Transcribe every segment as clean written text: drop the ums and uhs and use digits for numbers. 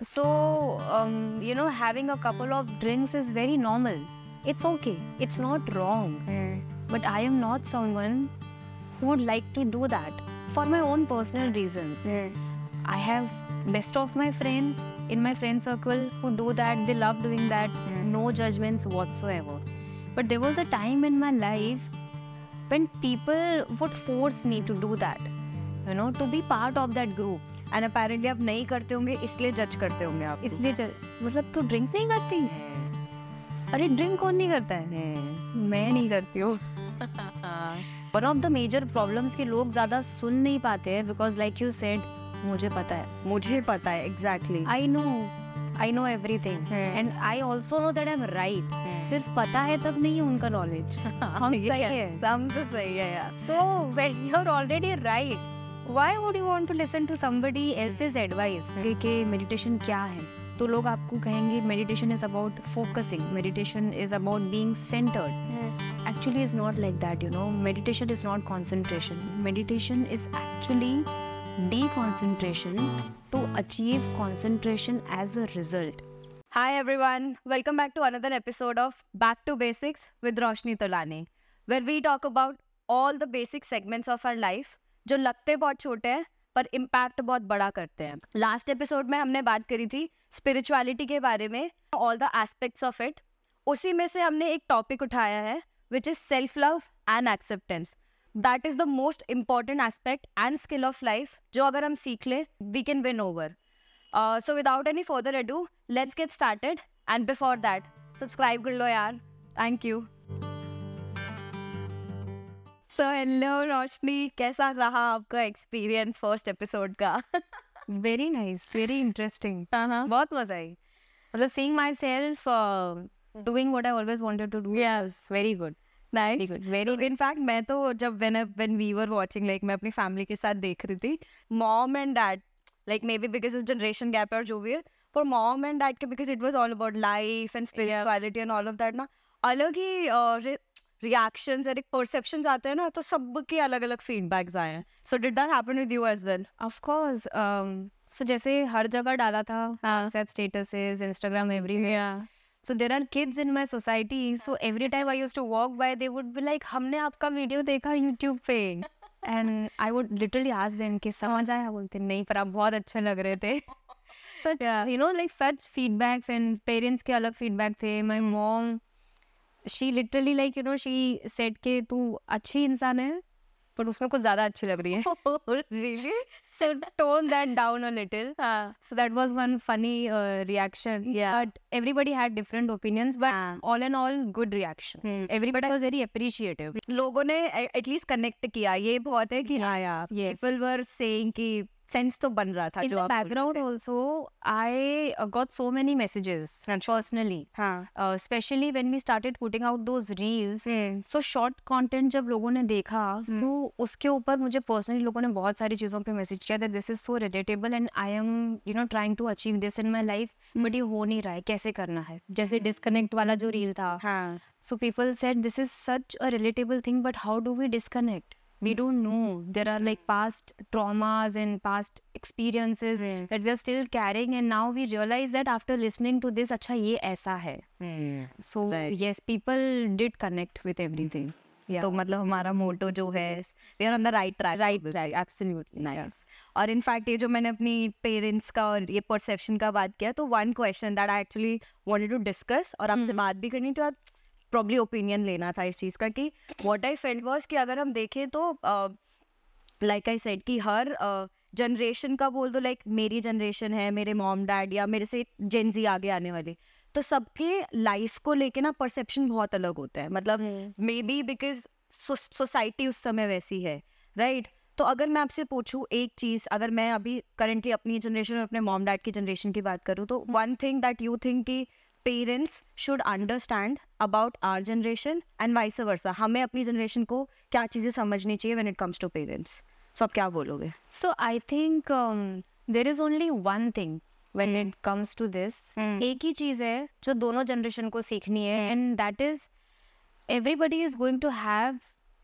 So, having a couple of drinks is very normal. It's okay. It's not wrong. But I am not someone who would like to do that for my own personal reasons. I have best of my friends in my friend circle who do that. They love doing that. No judgments whatsoever. But there was a time in my life when people would force me to do that, to be part of that group. And apparently आप नहीं करते होंगे इसलिए जज करते होंगे आप इसलिए मतलब तू ड्रिंक नहीं करती? अरे ड्रिंक कौन नहीं करता है? मैं नहीं करती हूँ. One of the major problems कि लोग ज्यादा सुन नहीं पाते हैं बिकॉज लाइक यू सेड मुझे पता है exactly. I know everything and I also know that I M right. सिर्फ पता है तब नहीं उनका नॉलेज. हम सही है, सब तो सही है यार. So when you are already right, why would you want to listen to somebody else's advice कि meditation क्या है? तो लोग आपको कहेंगे meditation is about focusing, meditation is about being centered. Actually it's not like that, meditation is not concentration. Meditation is actually deconcentration to achieve concentration as a result. Hi everyone, welcome back to another episode of Back to Basics with Roshni Tolani, where we talk about all the basic segments of our life जो लगते बहुत छोटे हैं पर impact बहुत बड़ा करते हैं. लास्ट एपिसोड में हमने बात करी थी स्पिरिचुअलिटी के बारे में, all the aspects of it. उसी में से हमने एक टॉपिक उठाया है which is self love and acceptance. That is the most important aspect and skill of life जो अगर हम सीख ले we can win over. So without any further ado let's get started. And before that subscribe कर लो यार. Thank you. So hello Roshni, कैसा रहा आपका एक्सपीरियंस फर्स्ट एपिसोड का? Very nice, very interesting. बहुत मजा आई. मतलब seeing myself doing what I always wanted to do. Yes, very good. Nice. Very good. Very so, in fact, मैं तो जब when we were watching, like मैं अपनी family के साथ देख रही थी, mom and dad, like maybe because of generation gap और जो भी है, for mom and dad के because it was all about life and spirituality and all of that ना, अलग ही रिएक्शंस और एक परसेप्शंस आते हैं ना, तो सबके अलग अलग फीडबैक्स आए हैं. So did that happen with you as well? Of course. So जैसे हर जगह डाला था WhatsApp statuses, Instagram, everywhere. So there are kids in my society, so every time I used to walk by they would be like हमने आपका video देखा YouTube पे. And I would literally ask them कि समझ आया? बोलते नहीं पर आप बहुत अच्छे लग रहे थे. सच like such feedbacks and parents के अलग फीडबैक थे. My mom, she literally she said कि तू अच्छी इंसान है पर उसमें कुछ ज़्यादा अच्छी लग रही है. Really? So tone that down a little. So that was one funny reaction. Yeah. But everybody had different opinions, but all in all good reactions. Everybody was very appreciative. लोगों ने at least connect किया. ये बहुत है कि हाँ यार, people were saying कि सेंस तो बन रहा था. In the background also, I got so many messages personally, especially when we started putting out those reels. So short content जब लोगों ने देखा, so उसके ऊपर मुझे personally लोगों ने बहुत सारी चीज़ों पे मैसेज किया that this is so relatable and I am trying to achieve this in my life, but ये हो नहीं रहा है, कैसे करना है? जैसे disconnect वाला जो reel था, so people said this is such a relatable thing, but how do we disconnect? We don't know. There are like past traumas and past experiences that we are still carrying, and now we realize that after listening to this, अच्छा ये ऐसा है. So yes, people did connect with everything. Yeah. तो मतलब हमारा मोटो जो है, we are on the right track. Right, absolutely. Nice. और in fact ये जो मैंने अपनी पेरेंट्स का और ये परसेप्शन का बात किया, तो one question that I actually wanted to discuss और आपसे बात भी करनी थी और प्रॉब्ली ओपिनियन लेना था इस चीज़ का कि व्हाट आई फेल्ट वाज कि अगर हम देखें तो लाइक आई सेड कि हर जनरेशन का बोल दो, लाइक मेरी जनरेशन है, मेरे मॉम डैड या मेरे से जेन ज़ी आगे आने वाले, तो सबके लाइफ को लेके ना परसेप्शन बहुत अलग होता है. मतलब मे बी बिकॉज सोसाइटी उस समय वैसी है, राइट? तो अगर मैं आपसे पूछूं एक चीज़, अगर मैं अभी करेंटली अपनी जनरेशन और अपने मॉम डैड की जनरेशन की बात करूं, तो one thing that you think कि parents should understand about our generation and vice versa, हमें अपनी जनरेशन को क्या चीज़ें समझनी चाहिए when it comes to parents? So आप क्या बोलोगे? So I think there is only one thing when it comes to this. एक ही चीज़ है जो दोनों जनरेशन को सीखनी है, and that is everybody is going to have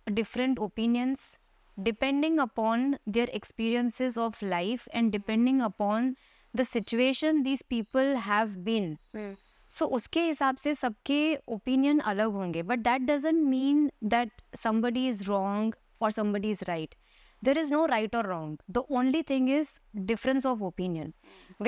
different opinions depending upon their experiences of life and depending upon the situation these people have been. So उसके हिसाब से सबके opinion अलग होंगे, but that doesn't mean that somebody is wrong or somebody is right. There is no right or wrong. The only thing is difference of opinion,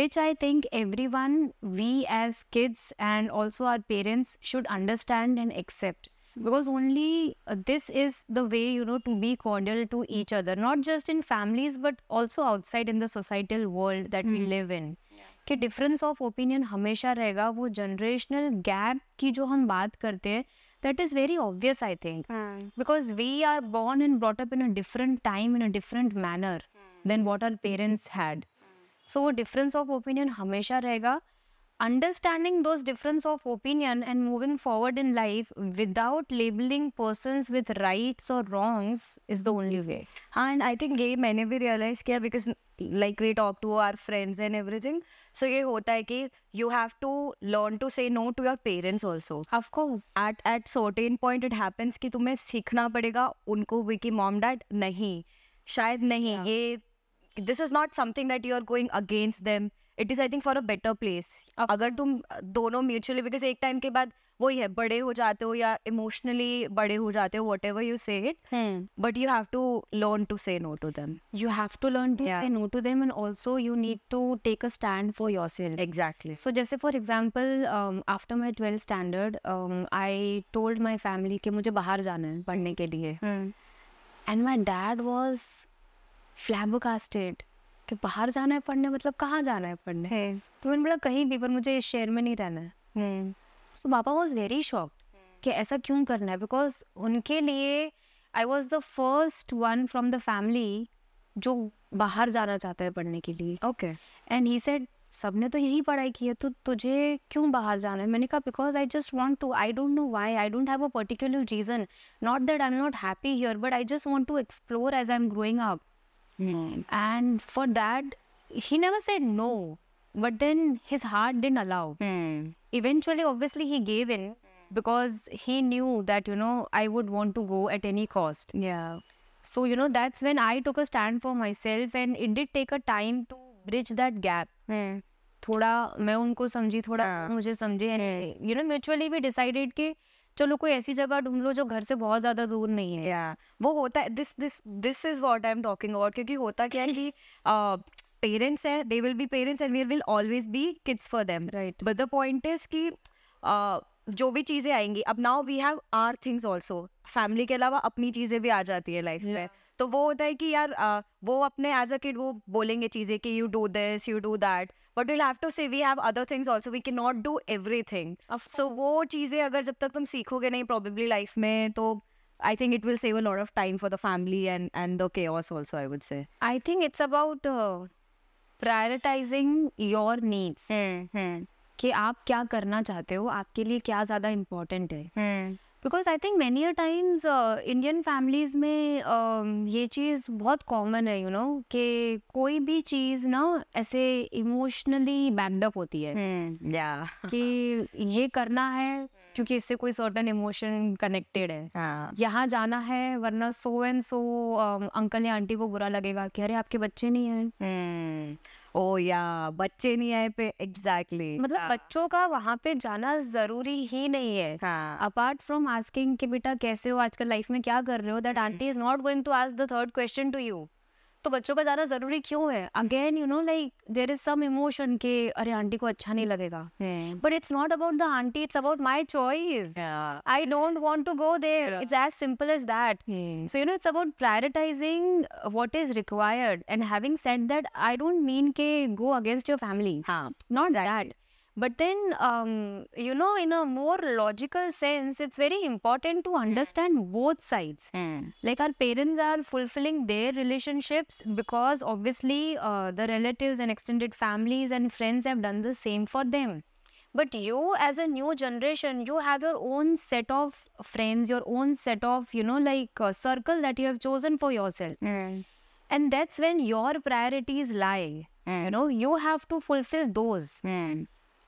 which I think everyone, we as kids and also our parents should understand and accept. Because only this is the way, you know, to be cordial to each other, not just in families but also outside in the societal world that we live in. कि difference of opinion हमेशा रहेगा. वो generational gap की जो हम बात करते हैं, that is very obvious, I think, because we are born and brought up in a different time, in a different manner than what our parents had. So वो difference of opinion हमेशा रहेगा. Understanding those difference of opinion and moving forward in life without labeling persons with rights or wrongs is the only way. And I think ये मैंने भी realize किया, because like we talk to our friends and everything, so ये होता है कि you have to learn to say no to your parents also. Of course. At certain point it happens कि तुम्हें सीखना पड़ेगा उनको भी कि mom dad नहीं, शायद नहीं, ये this is not something that you are going against them. It is, I think, for a better place. अगर तुम दोनों mutually, because एक time के बाद वही है, बड़े हो जाते हो या emotionally बड़े हो जाते हो, whatever you say it, but you have to learn to say no to them. You have to learn to say no to them, and also you need to take a stand for yourself. Exactly. So जैसे for example, after my 12th standard, I told my family कि मुझे बाहर जाना है पढ़ने के लिए, and my dad was flabbergasted कि बाहर जाना है पढ़ने, मतलब कहाँ जाना है पढ़ने. तो मैंने बोला कहीं भी, पर मुझे इस शहर में नहीं रहना है. सो पापा वॉज वेरी शॉक्ड कि ऐसा क्यों करना है, बिकॉज उनके लिए I was the first one from the family जो बाहर जाना चाहता है पढ़ने के लिए. ओके. एंड ही सेड सबने तो यही पढ़ाई की है, तो तुझे क्यों बाहर जाना है. मैंने कहा because I just want to, I don't know why, I don't have a particular reason, not that I am not happy here, but I just want to explore as I am growing up. And for that he never said no, but then his heart didn't allow. Eventually obviously he gave in, because he knew that, you know, I would want to go at any cost. Yeah. So, you know, that's when I took a stand for myself, and it did take a time to bridge that gap. थोड़ा मैं उनको समझी, थोड़ा मुझे समझे, and you know, mutually we decided कि चलो कोई ऐसी जगह ढूंढ लो जो घर से बहुत ज्यादा दूर नहीं है. वो होता है, this is what I'm talking about, क्योंकि होता क्या है कि parents है, they will be parents and we will always be kids for them, right? But the point is कि जो भी चीजें आएंगी, अब now we have our things also, family के अलावा अपनी चीजें भी आ जाती है लाइफ में. तो वो होता है कि यार वो अपने एज अ किड वो बोलेंगे चीजें कि you do this, you do that, but we'll have to say we have other things also, we cannot do everything. So वो चीजें अगर जब तक तुम सीखोगे नहीं probably लाइफ में, तो I think it will save a lot of time for the family and the chaos also, I would say. I think it's about prioritizing your needs. कि आप क्या करना चाहते हो, आपके लिए क्या ज़्यादा इम्पोर्टेंट है. Because I think many a times Indian families में ये चीज़ बहुत कॉमन है, यू नो, कि कोई भी चीज़ ना ऐसे इमोशनली बैकड होती है. कि ये करना है क्योंकि इससे कोई सर्टन इमोशन कनेक्टेड है. यहाँ जाना है वरना सो एंड सो अंकल या आंटी को बुरा लगेगा कि अरे आपके बच्चे नहीं हैं. ओ या बच्चे नहीं आए पे एग्जैक्टली, मतलब बच्चों का वहाँ पे जाना जरूरी ही नहीं है. अपार्ट फ्रॉम आस्किंग कि बेटा कैसे हो, आजकल लाइफ में क्या कर रहे हो, that aunty is not going to ask the third question to you. तो बच्चों का जाना जरूरी क्यों है? Again, you know, like there is some emotion के अरे आंटी को अच्छा नहीं लगेगा, but it's not about the aunty, it's about my choice. I don't want to go there. It's as simple as that. So you know, it's about prioritising what is required. And having said that, I don't mean के go against your family, not that. But then, you know, in a more logical sense, it's very important to understand both sides. Like our parents are fulfilling their relationships because obviously the relatives and extended families and friends have done the same for them. But you as a new generation, you have your own set of friends, your own set of, you know, like circle that you have chosen for yourself. And that's when your priorities lie. You know, you have to fulfill those.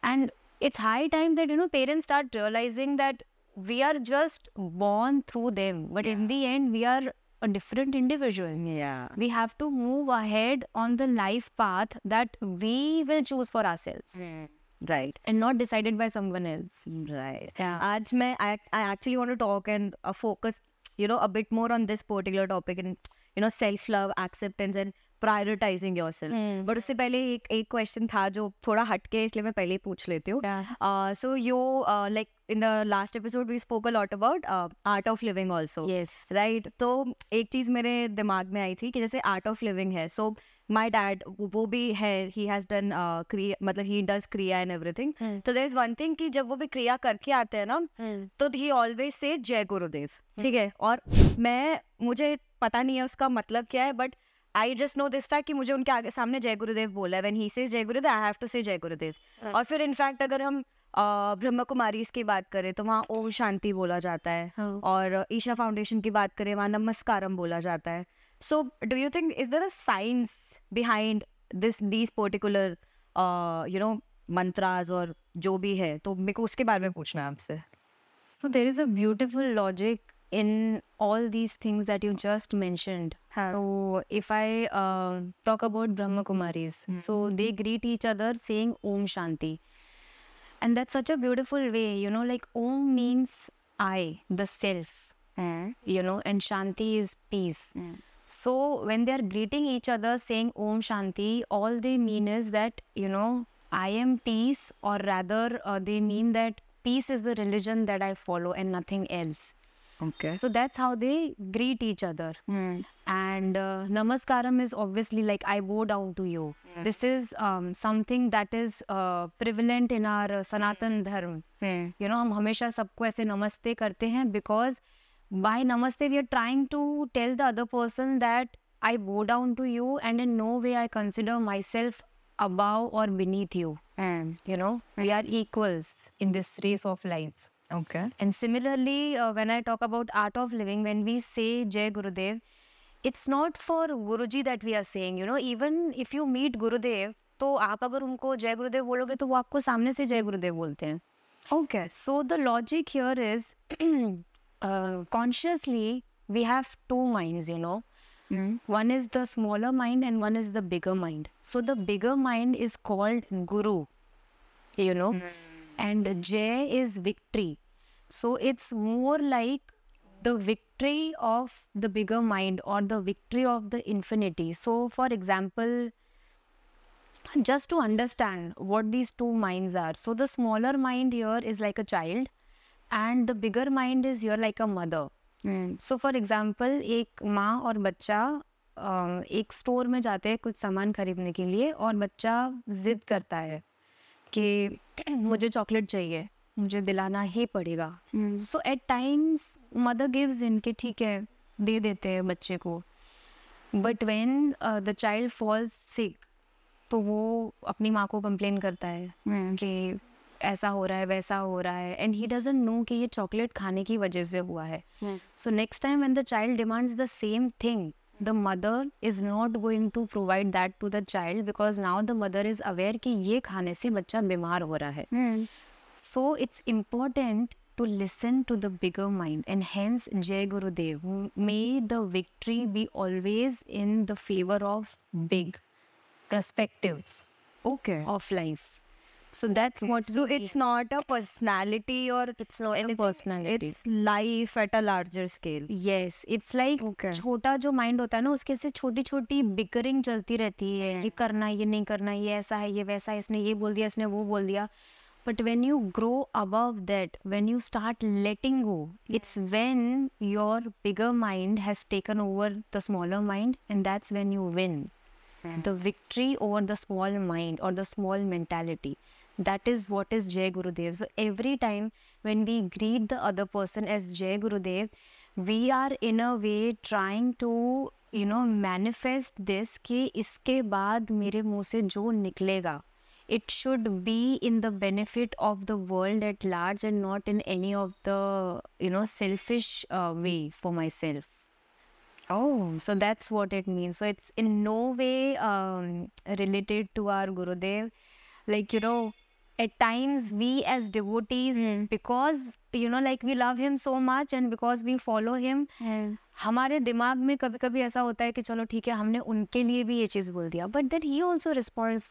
And it's high time that, you know, parents start realizing that we are just born through them, but in the end we are a different individual. Yeah. We have to move ahead on the life path that we will choose for ourselves. Right. And not decided by someone else. Right. Yeah. I actually want to talk and focus, a bit more on this particular topic and, self-love, acceptance and prioritizing yourself. But उससे पहले एक question था जो थोड़ा हटके, इसलिए मैं पहले ही पूछ लेती हूँ. So you, like in the last episode, we spoke a lot about art of living also. Yes. Right. तो एक चीज़ मेरे दिमाग में आई थी कि जैसे art of living है. So my dad, वो भी है, he has done मतलब he does kriya and everything. तो there is one thing कि जब वो भी क्रिया करके आते हैं ना, तो he always say जय गुरुदेव. ठीक है. और मुझे पता नहीं है उसका मतलब क्या है, but I just know this fact कि मुझे उनके आगे सामने जय गुरुदेव बोला है. When he says जय गुरुदेव, I have to say जय गुरुदेव. और फिर इनफैक्ट अगर हम ब्रह्म कुमारी की बात करें तो वहाँ ओम शांति बोला जाता है. और ईशा फाउंडेशन की बात करें, वहाँ नमस्कारम बोला जाता है. So, do you think, is there a science behind these particular, mantras और जो भी है? तो मेरे को उसके बारे में पूछना है आपसे. So there is a beautiful logic in all these things that you just mentioned. So if I talk about Brahma Kumaris, so they greet each other saying Om Shanti. And that's such a beautiful way, like Om means I, the self, and Shanti is peace. So when they are greeting each other saying Om Shanti, all they mean is that, I am peace, or rather they mean that peace is the religion that I follow and nothing else. Okay. So that's how they greet each other. And Namaskaram is obviously like I bow down to you. This is something that is prevalent in our Sanatan Dharma. हम हमेशा सबको ऐसे नमस्ते करते हैं because by namaste we are trying to tell the other person that I bow down to you and in no way I consider myself above or beneath you. We are equals in this race of life. Okay. And similarly, when I talk about art of living, when we say Jai Gurudev, it's not for Guruji that we are saying, even if you meet Gurudev, तो आप अगर उनको जय गुरुदेव बोलोगे तो वो आपको सामने से जय गुरुदेव बोलते हैं. Okay. So the logic here is consciously we have two minds, One is the smaller mind and one is the bigger mind. So the bigger mind is called Guru, and Jai is victory. So it's more like the victory of the bigger mind or the victory of the infinity. So for example, just to understand what these two minds are. So the smaller mind here is like a child and the bigger mind is here like a mother. So for example, एक माँ और बच्चा एक store में जाते हैं कुछ सामान खरीदने के लिए और बच्चा जिद करता है कि मुझे चॉकलेट चाहिए, मुझे दिलाना ही पड़ेगा. So at times mother gives in कि ठीक है दे देते हैं बच्चे को. But when the child falls sick, तो वो अपनी माँ को कंप्लेन करता है कि ऐसा हो रहा है वैसा हो रहा है, and he doesn't know कि ये चॉकलेट खाने की वजह से हुआ है. So next time when the child demands the same thing, the mother is not going to provide that to the child because now the mother is aware कि ये खाने से बच्चा बीमार हो रहा है. So it's important to listen to the bigger mind, and hence Jai Gurudev, may the victory be always in the favor of big perspective of life. So that's what. So it's not a personality or it's not a personality. It's life at a larger scale. Yes, it's like छोटा जो mind होता है ना उसके से छोटी छोटी bickering चलती रहती है. ये करना ये नहीं करना, ये ऐसा है ये वैसा है, इसने ये बोल दिया इसने वो बोल दिया. But when you grow above that, when you start letting go, it's when your bigger mind has taken over the smaller mind, and that's when you win. The victory over the small mind or the small mentality. That is what is Jai Gurudev. So every time when we greet the other person as Jai Gurudev, we are in a way trying to, manifest this कि इसके बाद मेरे मुंह से जो निकलेगा, it should be in the benefit of the world at large and not in any of the, selfish way for myself. Oh, so that's what it means. So it's in no way related to our Gurudev. Like, at times we as devotees, because you know like we love him so much and because we follow him, हमारे दिमाग में कभी कभी ऐसा होता है कि चलो ठीक है हमने उनके लिए भी ये चीज़ बोल दिया, but then he also responds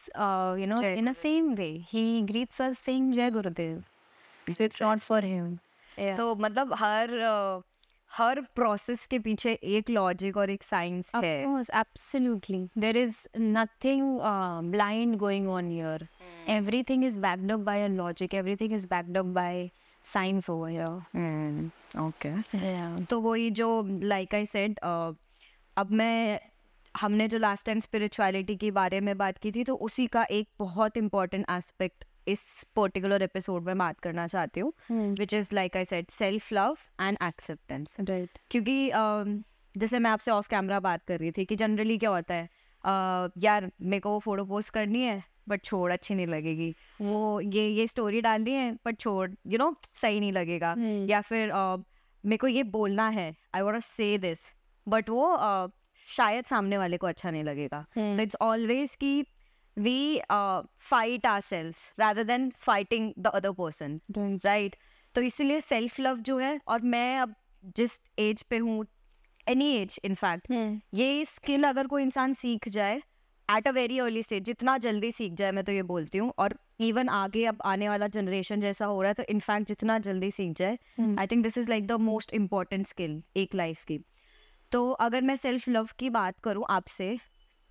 you know in a same way. He greets us saying जय गुरुदेव, so it's not for him. So मतलब हर प्रोसेस के पीछे एक लॉजिक और एक साइंस है. Of course, absolutely. There is nothing blind going on here. Everything is backed up by a logic. Everything is backed up by science over here. Okay. Yeah. तो वही जो like I said, अब हमने जो last time spirituality के बारे में बात की थी, तो उसी का एक बहुत इंपॉर्टेंट एस्पेक्ट इस पर्टिकुलर एपिसोड में बात करना चाहती हूँ, which is like I said self love and acceptance. Right. क्योंकि जैसे मैं आपसे ऑफ कैमरा बात कर रही थी कि जनरली क्या होता है, यार मेरे को वो फोटो पोस्ट करनी है बट छोड़ अच्छी नहीं लगेगी, वो ये स्टोरी डालनी है बट छोड़ यू नो सही नहीं लगेगा, या फिर मेरे को ये बोलना है, आई वांट टू से दिस, बट वो शायद सामने वाले को अच्छा नहीं लगेगा. तो इट्स ऑलवेज कि we fight ourselves rather than fighting the other person, right? तो इसीलिए सेल्फ लव जो है, और मैं अब जिस एज पे हूँ, एनी एज इनफैक्ट, ये स्किल अगर कोई इंसान सीख जाए at a very early stage, जितना जल्दी सीख जाए मैं तो ये बोलती हूँ, और इवन आगे अब आने वाला जनरेशन जैसा हो रहा है, तो इनफैक्ट जितना जल्दी सीख जाए, I think this is like the most important skill एक लाइफ की. तो अगर मैं सेल्फ लव की बात करूँ आपसे,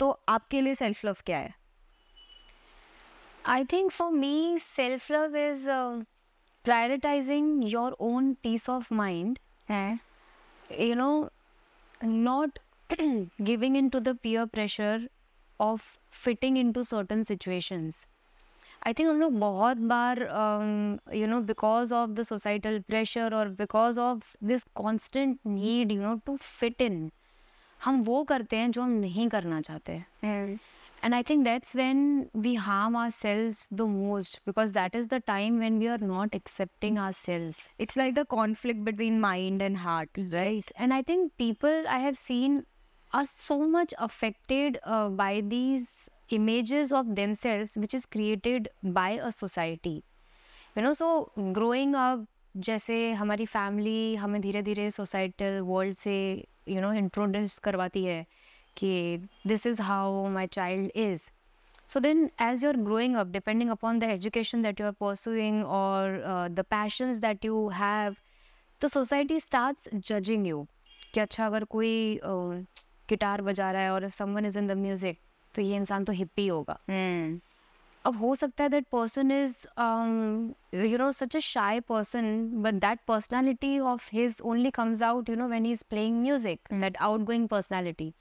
तो आपके लिए सेल्फ लव क्या है? I think for me, self-love is prioritizing your own peace of mind. You know, not giving into the peer pressure of fitting into certain situations. I think हम लोग बहुत बार you know because of the societal pressure or because of this constant need you know to fit in, हम वो करते हैं जो हम नहीं करना चाहते. And I think that's when we harm ourselves the most, because that is the time when we are not accepting ourselves. It's like the conflict between mind and heart, right? Yes. And I think people I have seen are so much affected by these images of themselves which is created by a society. You know, so growing up, जैसे हमारी family हमें धीरे धीरे societal world से you know introduce करवाती है कि this is how my child is. So then as you're growing up, depending upon the education that you're pursuing or the passions that you have, the society starts judging you कि अच्छा अगर कोई guitar बजा रहा है और if someone is in the music, तो ये इंसान तो हिप्पी होगा. अब हो सकता है that person is you know such a shy person, but that personality of his only comes out you know when he's playing music, that outgoing personality.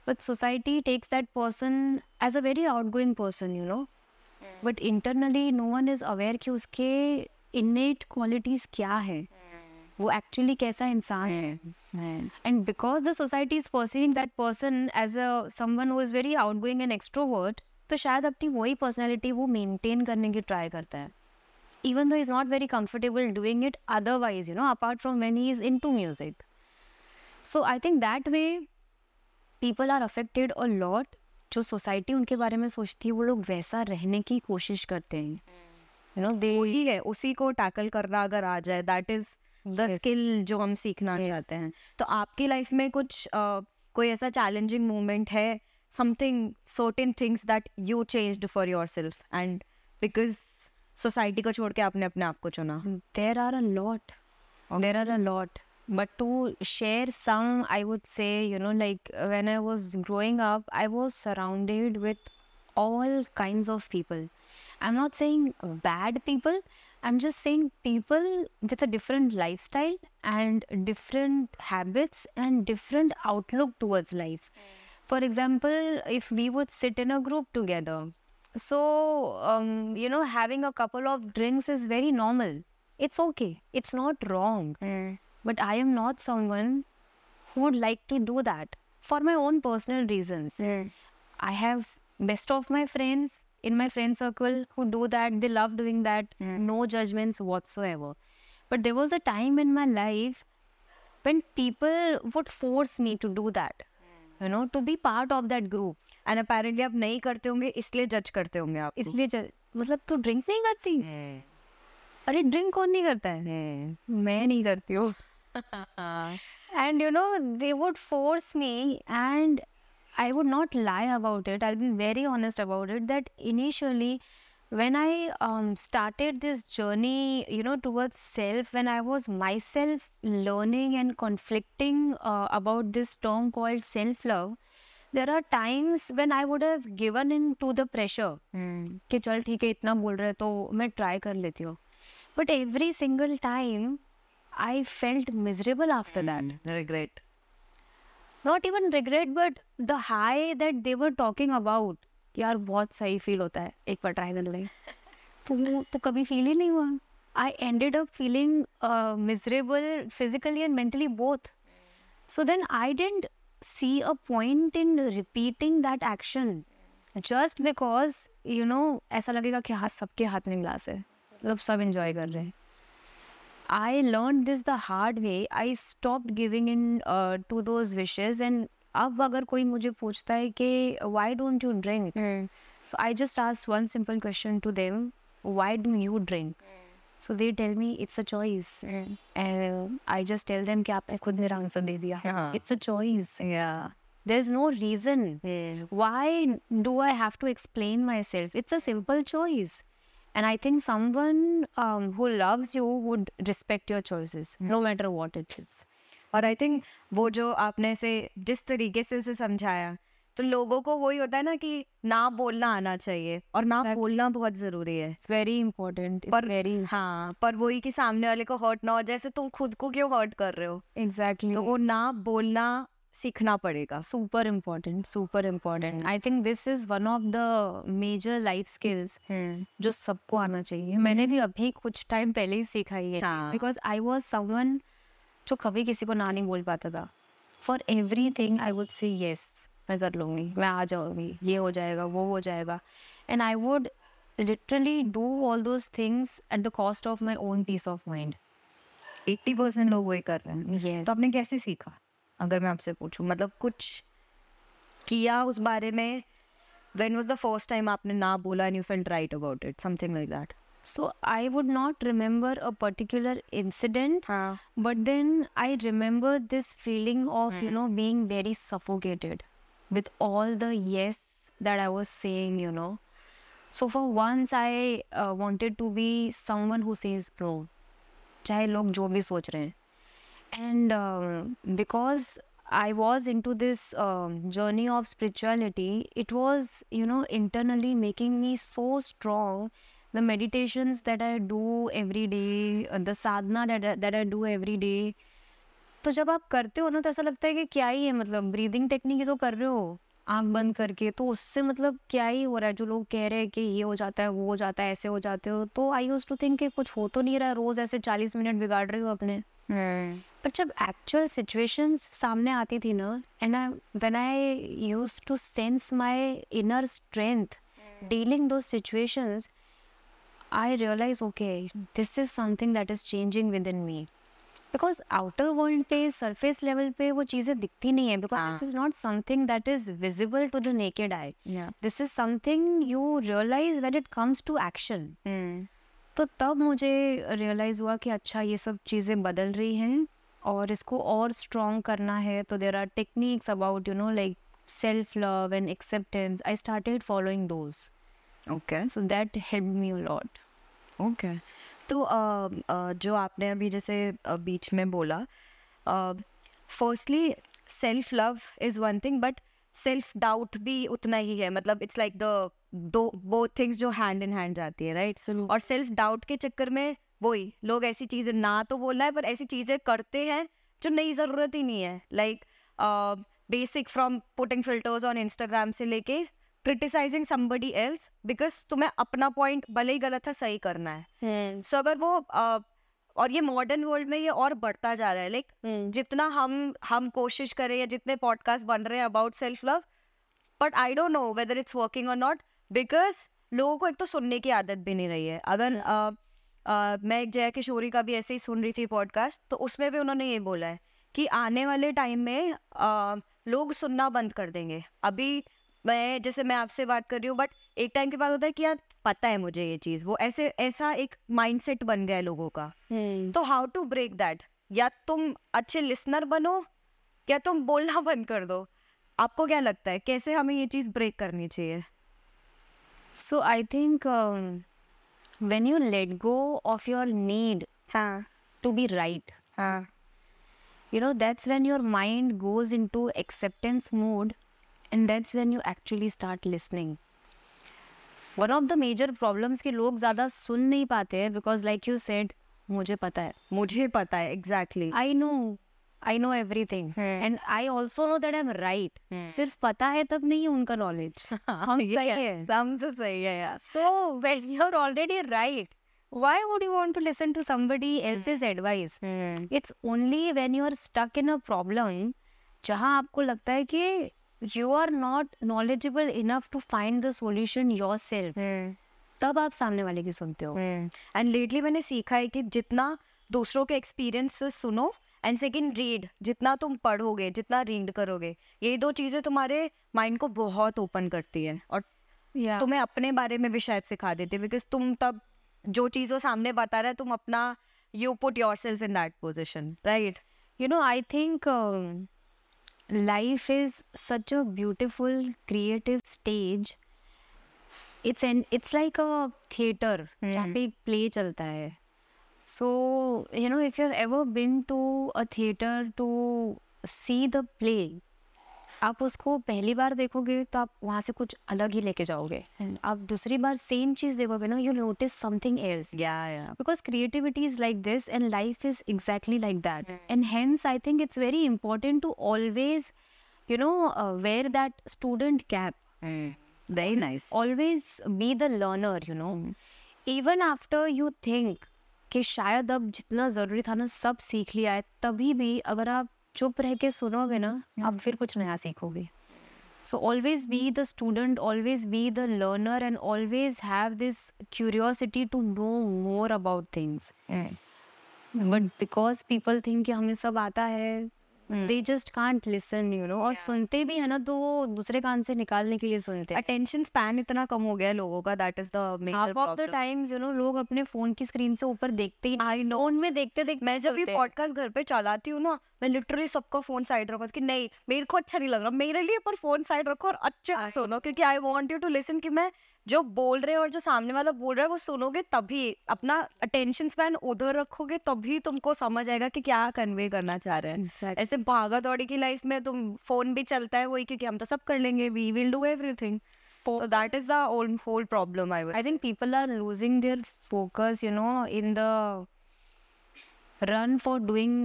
But society takes that person as a very outgoing person, you know. But internally, no one is aware कि उसके innate qualities क्या है, वो actually कैसा इंसान है. And because the society is perceiving that person as someone who is very outgoing and extrovert, तो शायद अपनी वही personality वो maintain करने की try करता है. Even though he's not very comfortable doing it otherwise, you know, apart from when he is into music. So I think that way people are affected a lot. जो society उनके बारे में सोचती है वो लोग वैसा रहने की कोशिश करते हैं. You know, वही है, उसी को टैकल करना अगर आ जाए, दैट इज द स्किल जो हम सीखना चाहते हैं. तो आपकी लाइफ में कुछ कोई ऐसा चैलेंजिंग मोमेंट है, something certain things that you changed for yourself and because society को छोड़ के आपने अपने आप को चुना? There are a lot. But to share some, I would say, you know, like when I was growing up, I was surrounded with all kinds of people. I'm not saying bad people. I'm just saying people with a different lifestyle and different habits and different outlook towards life. For example, if we would sit in a group together, so, you know, having a couple of drinks is very normal. It's okay. It's not wrong. But I am not someone who would like to do that for my own personal reasons. I have best of my friends in my friend circle who do that. They love doing that. No judgments whatsoever. But there was a time in my life when people would force me to do that. You know, to be part of that group. And apparently आप नहीं करते होंगे इसलिए जज करते होंगे आप. इसलिए मतलब तू ड्रिंक नहीं करती? अरे ड्रिंक कौन नहीं करता है? मैं नहीं करती हूँ. And you know, they would force me, and I would not lie about it. I'll be very honest about it, that initially when I started this journey, you know, towards self, when I was myself learning and conflicting about this term called self-love, there are times when I would have given in to the pressure कि चल ठीक है इतना बोल रहे तो मैं try कर लेती हूँ. But every single time I felt miserable after that. Regret. Not even regret, but the high that they were talking about. यार बहुत सही फील होता है एक बार ट्राई कर ले. तो कभी फील ही नहीं हुआ. I ended up feeling miserable physically and mentally both. So then I didn't see a point in repeating that action just because, you know, ऐसा लगेगा कि हाँ सबके हाथ में ग्लास है, मतलब सब enjoy कर रहे हैं. I learned this the hard way. I stopped giving in to those wishes, and अब अगर कोई मुझे पूछता है कि why don't you drink? So I just ask one simple question to them, why do you drink? So they tell me it's a choice, and I just tell them कि आपने खुद मेरा आंसर दे दिया. It's a choice. Yeah. There's no reason. Why do I have to explain myself? It's a simple choice. And I think someone who loves you would respect your choices, no matter what it is. और I think वो जो आपने से जिस तरीके से उसे समझाया, तो लोगों को वही होता है ना कि ना बोलना आना चाहिए, और ना बोलना बहुत जरूरी है. It's very important. पर हाँ, पर वही कि सामने वाले को हर्ट ना हो, जैसे तुम खुद को क्यों हर्ट कर रहे हो. Exactly. तो वो ना बोलना सीखना पड़ेगा. Super important, super important. I think this is one of the major life skills जो सबको आना चाहिए. मैंने भी अभी कुछ टाइम पहले ही सीखा ये चीज, because I was someone जो कभी किसी को ना नहीं बोल पाता था. For everything I would say yes, मैं कर लूँगी, मैं आ जाऊँगी, ये हो जाएगा, वो हो जाएगा. And I would literally do all those things at the cost of my own peace of mind. 80% लोग वही कर रहे हैं. Yes. तो आपने कैसे सीखा, अगर मैं आपसे पूछूं, मतलब कुछ किया उस बारे में? When was the first time आपने ना बोला and you felt right about it, something like that? So I would not remember a particular incident, but then I remember this feeling of, you know, being very suffocated with all the yes that I was saying, you know. So for once I wanted to be someone who says no, चाहे लोग जो भी सोच रहे हैं. And because I was into this journey of spirituality, it was, you know, internally making me so strong. The meditations that I do every day, the sadhana that I do every day. तो जब आप करते हो ना तो ऐसा लगता है कि क्या ही है, मतलब ब्रीदिंग टेक्निक ही तो कर रहे हो आंख बंद करके, तो उससे मतलब क्या ही हो रहा है. जो लोग कह रहे हैं कि ये हो जाता है, वो हो जाता है, ऐसे हो जाते हो, तो आई यूज्ड टू थिंक कि कुछ हो तो नहीं रहा है, रोज ऐसे 40 मिनट बिगाड़ रही हो अपने. पर जब एक्चुअल सिचुएशंस सामने आती थी ना, and when I used to sense my inner strength dealing those situations, I realize, okay, this is something that is changing within me. Because outer world पे, surface level पे वो चीज़ें दिखती नहीं है. Because this is not something that is visible to the naked eye. Yeah. This is something you realize when it comes to action. तो तब मुझे realize हुआ कि अच्छा ये सब चीज़ें बदल रही हैं और इसको और strong करना है. तो there are techniques about, you know, like self-love and acceptance. I started following those. Okay. So that helped me a lot. Okay. तो जो आपने अभी जैसे बीच में बोला, firstly self love is one thing, but self doubt भी उतना ही है. मतलब इट्स लाइक द दो बोथ थिंग्स जो हैंड इन हैंड जाती है, राइट? और सेल्फ डाउट के चक्कर में वही लोग ऐसी चीज़ें ना तो बोलना है, पर ऐसी चीज़ें करते हैं जो नई ज़रूरत ही नहीं है. Like basic from putting filters on Instagram से लेके क्रिटिसाइजिंग समबडी एल्स बिकॉज तुम्हें अपना पॉइंट भले ही गलत है सही करना है. सो अगर वो और ये मॉडर्न वर्ल्ड में ये और बढ़ता जा रहा है. लाइक जितना हम कोशिश करें या जितने पॉडकास्ट बन रहे हैं about self love, but I don't know whether it's working और नॉट, बिकॉज लोगों को एक तो सुनने की आदत भी नहीं रही है. अगर मैं एक जया किशोरी का भी ऐसे ही सुन रही थी पॉडकास्ट, तो उसमें भी उन्होंने ये बोला है कि आने वाले टाइम में लोग सुनना बंद कर देंगे. अभी मैं जैसे मैं आपसे बात कर रही हूँ, बट एक टाइम के बाद होता है कि यार पता है मुझे ये चीज, वो ऐसे ऐसा एक माइंडसेट बन गया है लोगों का। तो हाउ टू ब्रेक दैट? या तुम अच्छे लिसनर बनो या तुम बोलना बंद कर दो। आपको क्या लगता है कैसे हमें ये चीज ब्रेक करनी चाहिए? So I think when you let go of your need to be right, you know, that's when your mind goes into acceptance mode, and that's when you actually start listening. One of the major problems कि लोग ज़्यादा सुन नहीं पाते हैं because like you said, मुझे पता है, exactly. I know everything and I also know that I'm right. सिर्फ पता है तक नहीं उनका knowledge. हम सही है, सब तो सही है यार। So when you're already right, why would you want to listen to somebody else's advice? It's only when you're stuck in a problem जहाँ आपको लगता है कि you are not knowledgeable enough to find the solution yourself. तब आप सामने वाले की सुनते हो. एंड लेटली मैंने सीखा है कि जितना दूसरों के एक्सपीरियंस सुनो एंड सेकंड रीड, जितना तुम पढ़ोगे, जितना रीड करोगे, ये दो चीजें तुम्हारे माइंड को बहुत ओपन करती है और तुम्हें अपने बारे में भी शायद सिखा देती है, बिकॉज तुम तब जो चीज वो सामने बता रहा है तुम अपना you put yourself in that position, right? You know, I think life is such a beautiful creative stage. It's like a theater जहाँ पे एक play चलता है. So you know, if you've ever been to a theater to see the play, आप उसको पहली बार देखोगे तो आप वहाँ से कुछ अलग ही लेके जाओगे. आप दूसरी बार सेम चीज देखोगे ना, you'll notice something else. Yeah. Because creativity is like this and life is exactly like that. And hence I think it's very important to always, you know, wear that student cap. Very nice. Always be the learner, you know. Even after you think कि शायद अब जितना ज़रूरी था ना सब सीख लिया है, तभी भी अगर आप चुप रह के सुनोगे ना, आप फिर कुछ नया सीखोगे. So always be the student, always be the learner and always have this curiosity to know more about things. But because people think कि हमें सब आता है, they just can't listen, you know. और सुनते भी है ना तो वो दूसरे कान से निकालने के लिए सुनते हैं. अटेंशन स्पैन इतना कम हो गया है लोगों का, that is the major Half of the times, you know, लोग अपने फोन की स्क्रीन से ऊपर देखते ही नहीं. फोन में देखते मैं जब ये पॉडकास्ट घर पे चलाती हूँ ना, मैं लिटरली सबका फोन साइड रखो कि नहीं मेरे को अच्छा नहीं लग रहा, मेरे लिए पर फोन साइड रखो और अच्छे से सुनो, क्योंकि I want you to listen कि मैं जो बोल रहे हैं और जो सामने वाला बोल रहा है वो सुनोगे, तभी अपना अटेंशन स्पैन उधर रखोगे, तभी तुमको समझ आएगा कि क्या कन्वे करना चाह रहे हैं. ऐसे भागा दौड़ी की लाइफ में तुम फोन भी चलता है वही, क्योंकि हम तो सब कर लेंगे, we will do everything. So that is the whole problem. I think people are losing their focus, you know, in the run for doing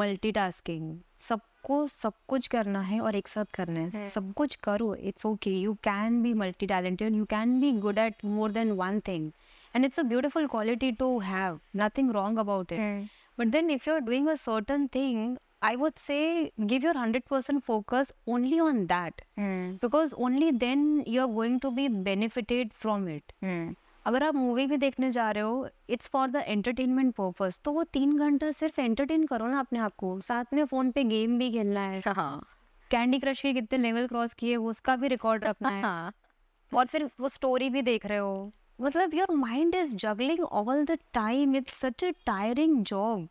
multitasking. सबको सब कुछ करना है और एक साथ करना है. सब कुछ करो, it's okay. You can be multi-talented. You can be good at more than one thing, and it's a beautiful quality to have. Nothing wrong about it. But then, if you're doing a certain thing, I would say give your 100% focus only on that, because only then you're going to be benefited from it. अगर आप movie भी देखने जा रहे हो, it's for the entertainment purpose, तो वो 3 घंटा सिर्फ एंटरटेन करो ना अपने आप को. साथ में फोन पे गेम भी खेलना है, कैंडी क्रश के कितने लेवल क्रॉस किए उसका भी रिकॉर्ड रखना है, और फिर वो स्टोरी भी देख रहे हो. मतलब your mind is juggling all the time. It's such a tiring job.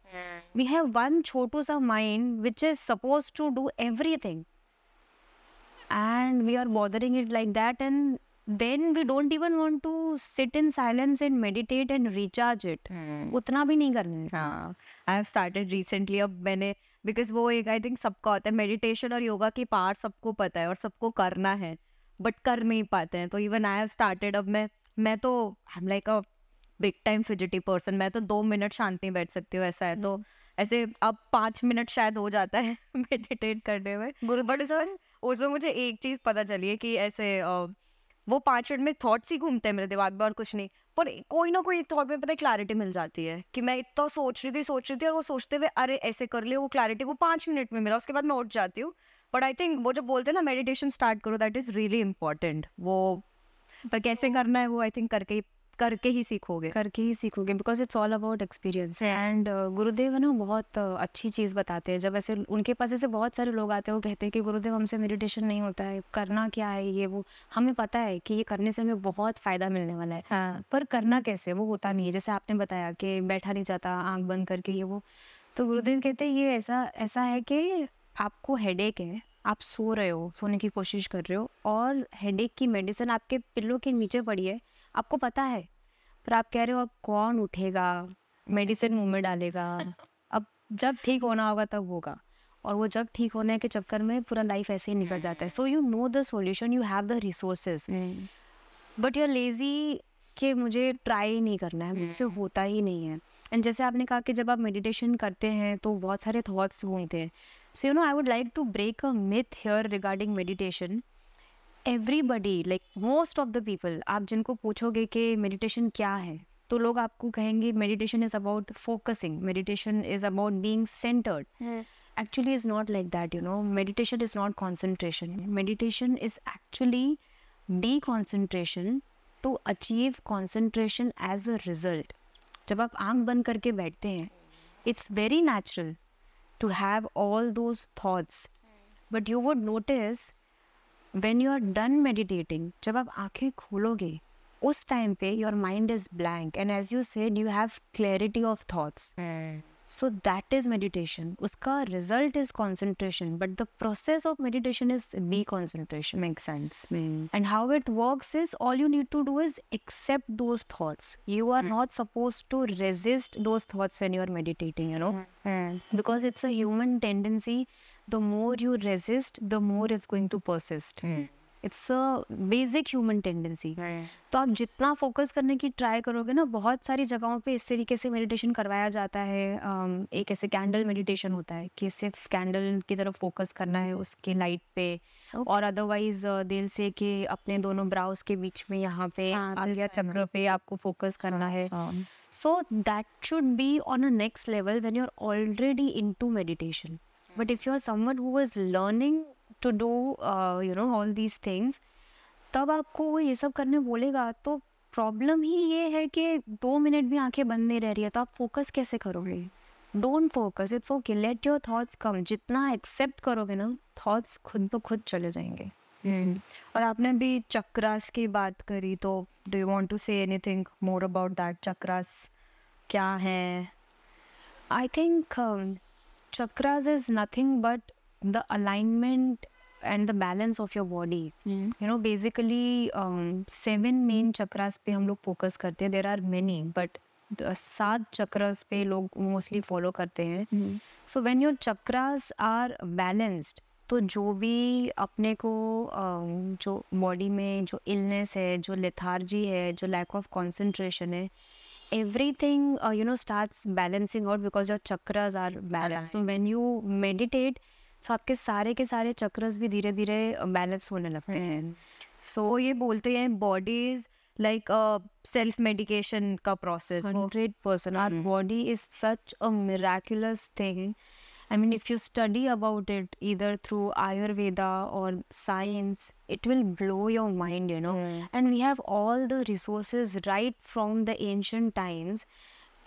We have one छोटू सा mind which is suppose to do everything, and we are bothering it like that, and then we don't even want to sit in silence and meditate and recharge it. उतना भी नहीं करना है. हाँ, I have started recently. अब मैंने, because वो एक I think सबका होता है, meditation और योगा की पार्ट सबको पता है और सबको करना है, but कर नहीं पाते हैं. तो even I have started. अब मैं तो I'm like a big time fidgety person. मैं तो 2 मिनट शांति बैठ सकती हूँ, ऐसा है. तो ऐसे अब 5 मिनट शायद हो जाता है मेडिटेट करने में. बट उसमें मुझे एक चीज पता चली है कि ऐसे वो 5 मिनट में थॉट्स ही घूमते हैं मेरे दिमाग में और कुछ नहीं, पर कोई ना कोई थॉट में पता है क्लैरिटी मिल जाती है कि मैं इतना सोच रही थी और वो सोचते हुए अरे ऐसे कर लिया, वो क्लैरिटी वो 5 मिनट में मिला, उसके बाद मैं उठ जाती हूँ. बट आई थिंक वो जो बोलते हैं ना मेडिटेशन स्टार्ट करो, दैट इज रियली इम्पोर्टेंट. वो पर कैसे करना है वो आई थिंक करके करके ही सीखोगे because it's all about experience. And गुरुदेव है ना बहुत अच्छी चीज़ बताते हैं. जब ऐसे उनके पास ऐसे बहुत सारे लोग आते हैं, वो कहते हैं कि गुरुदेव हमसे मेडिटेशन नहीं होता है, करना क्या है ये वो. हमें पता है कि ये करने से हमें बहुत फ़ायदा मिलने वाला है. हाँ. पर करना कैसे, वो होता नहीं है. जैसे आपने बताया कि बैठा नहीं जाता, आँख बंद करके ये वो. तो गुरुदेव कहते हैं ये ऐसा है कि आपको हेडेक है, आप सो रहे हो, सोने की कोशिश कर रहे हो, और हेडेक की मेडिसिन आपके पिल्लो के नीचे पड़ी है, आपको पता है, पर आप कह रहे हो अब कौन उठेगा, मेडिसिन मुंह में डालेगा, अब जब ठीक होना होगा तब होगा. और वो जब ठीक होने के चक्कर में पूरा लाइफ ऐसे ही निकल जाता है. So you know the solution, you have the resources, but you are lazy कि मुझे ट्राई नहीं करना है, मुझसे होता ही नहीं है. एंड जैसे आपने कहा कि जब आप मेडिटेशन करते हैं तो बहुत सारे थॉट्स घूमते हैं. So you know I would like to break a myth here regarding meditation. Everybody, like most of the people, आप जिनको पूछोगे कि मेडिटेशन क्या है, तो लोग आपको कहेंगे meditation is about focusing, meditation is about being centred. Actually is not like that, you know. Meditation is not concentration. Meditation is actually deconcentration to achieve concentration as a result. जब आप आंख बंद करके बैठते हैं, it's very natural to have all those thoughts, but you would notice when you are done meditating, जब आप आंखें खोलोगे, उस टाइम पे your mind is blank, and as you said, you have clarity of thoughts. So that is meditation. Uska result is concentration, but the process of meditation is deconcentration. Makes sense. And how it works is, all you need to do is accept those thoughts. You are not supposed to resist those thoughts when you are meditating, you know, because it's a human tendency. The more you resist, the more it's going to persist. It's a basic human tendency. तो आप जितना focus करने की try करोगे ना, बहुत सारी जगहों पे इस तरीके से मेडिटेशन करवाया जाता है. एक ऐसे कैंडल मेडिटेशन होता है कि सिर्फ कैंडल की तरफ फोकस करना है, उसके लाइट पे. और अदरवाइज दिल से कि अपने दोनों ब्राउज के बीच में यहाँ पे आज्ञा चक्र पे आपको फोकस करना है. So that should be on a next level when you are already into meditation. But if you are someone who is learning to do you know all these things, तब आपको वो ये सब करने बोलेगा तो प्रॉब्लम ही ये है कि 2 मिनट भी आंखें बंद नहीं रह रही है, तो आप फोकस कैसे करोगे? Don't focus, it's okay, let your thoughts come. जितना एक्सेप्ट करोगे ना, थॉट्स खुद ब खुद चले जाएंगे. और आपने भी चक्रास की बात करी, तो do you want to say anything more about that? Chakras क्या है? I think chakras is nothing but the alignment and the balance of your body. You know, basically 7 main chakras पे हम लोग focus करते हैं. There are many, but 7 chakras पे लोग mostly follow करते हैं. So when your chakras are balanced, तो जो भी अपने को जो body में जो illness है, जो lethargy है, जो lack of concentration है, everything you know starts balancing out because your chakras are balanced. So when you meditate, so आपके सारे के सारे चक्रस भी धीरे धीरे बैलेंस होने लगते हैं. सो ये बोलते हैं body is like self medication का process. 100%. Our body is such a miraculous thing. I mean, if you study about it either through Ayurveda or science, it will blow your mind, you know. And we have all the resources right from the ancient times.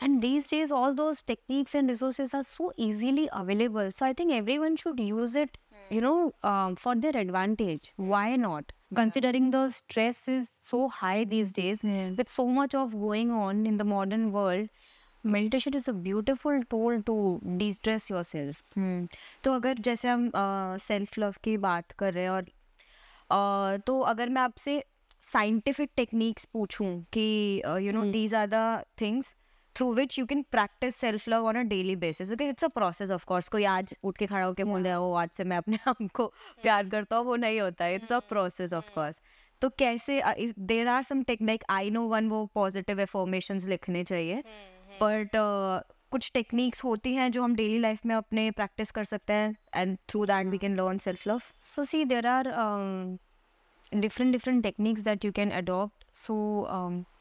And these days, all those techniques and resources are so easily available. So I think everyone should use it, you know, for their advantage. Why not? Considering the stress is so high these days, with so much of going on in the modern world, meditation is a beautiful tool to de-stress yourself. तो अगर जैसे हम self love की बात कर रहे हैं, और तो अगर मैं आपसे साइंटिफिक टेक्निक्स पूछूं कि you know these are the things through which you can practice self-love on a daily basis, because it's a process of course. कोई आज उठ के खड़ा होके बोल दे वो आज से मैं अपने आप को प्यार करता हूँ, वो नहीं होता है. it's a process of course. तो कैसे there are some technique, I know one, वो positive affirmations लिखने चाहिए, but कुछ टेक्निक्स होती हैं जो हम डेली लाइफ में अपने प्रैक्टिस कर सकते हैं, and through that we can learn self-love. So see, there are different techniques that you can adopt. So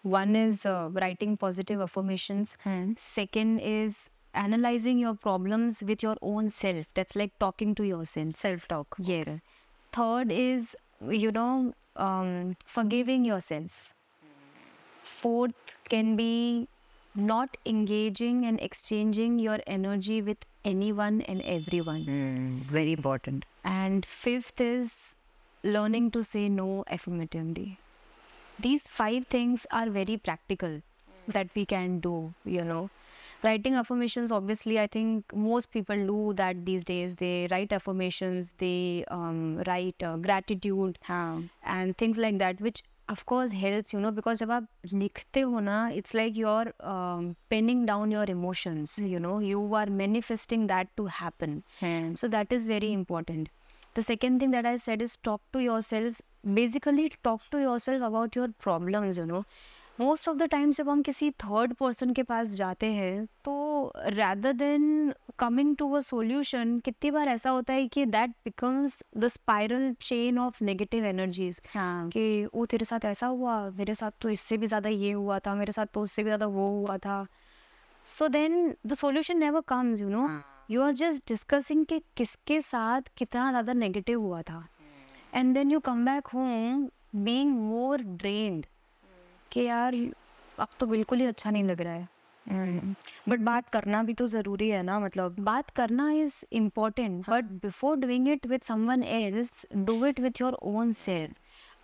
one is writing positive affirmations. Second is analyzing your problems with your own self. That's like talking to yourself. Self-talk. Yes. Okay. Third is, you know, forgiving yourself. Fourth can be not engaging and exchanging your energy with anyone and everyone. Very important. And fifth is learning to say no affirmatively. These 5 things are very practical that we can do, you know. Writing affirmations, obviously, I think most people do that these days. They write affirmations, they write gratitude and things like that, which of course helps, you know, because जब आप लिखते हो ना, it's like you're penning down your emotions, you know, you are manifesting that to happen. So that is very important. The second thing that I said is talk to yourself. Basically, talk to yourself about your problems, you know. Most of the time जब हम किसी third person के पास जाते हैं तो rather than coming to a solution, कितनी बार ऐसा होता है कि that becomes the spiral chain of negative energies कि वो तेरे साथ ऐसा हुआ, मेरे साथ तो इससे भी ज़्यादा ये हुआ था, मेरे साथ तो उससे भी ज़्यादा वो हुआ था. So then the solution never comes, you know. You are just discussing कि किसके साथ कितना ज़्यादा नेगेटिव हुआ था, and then you come back home being more drained कि यार अब तो बिल्कुल ही अच्छा नहीं लग रहा है. बट बात करना भी तो ज़रूरी है ना, मतलब बात करना is important, but before doing it with someone else, do it with your own self.